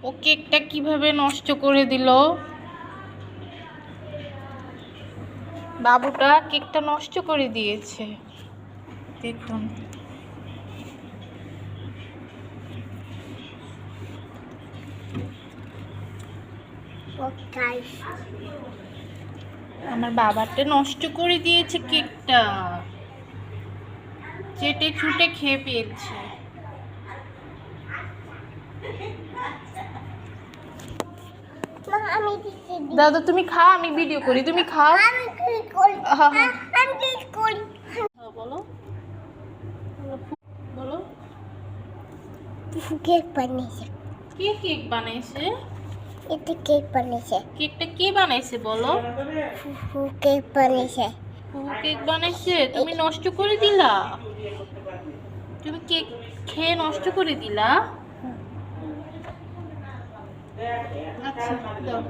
ও কেকটা কিভাবে নষ্ট করে দিল। বাবুটা কেকটা নষ্ট করে দিয়েছে, দেখুন। আমার বাবাটা নষ্ট করে দিয়েছে কেকটা, চেটে চুটে খেয়ে ফেলছে। দাদা তুমি খাও, আমি ভিডিও করি, তুমি খাও। বলো বলো। কেক বানিয়েছে। কে কেক বানাইছে? এটা কেক বানিয়েছে। কেকটা কে বানাইছে বলো? ফুফু কেক বানিয়েছে। ফুফু কেক বানাইছে, তুমি নষ্ট করে দিলা। তুমি কেক খেয়ে নষ্ট করে দিলা। আচ্ছা দাও।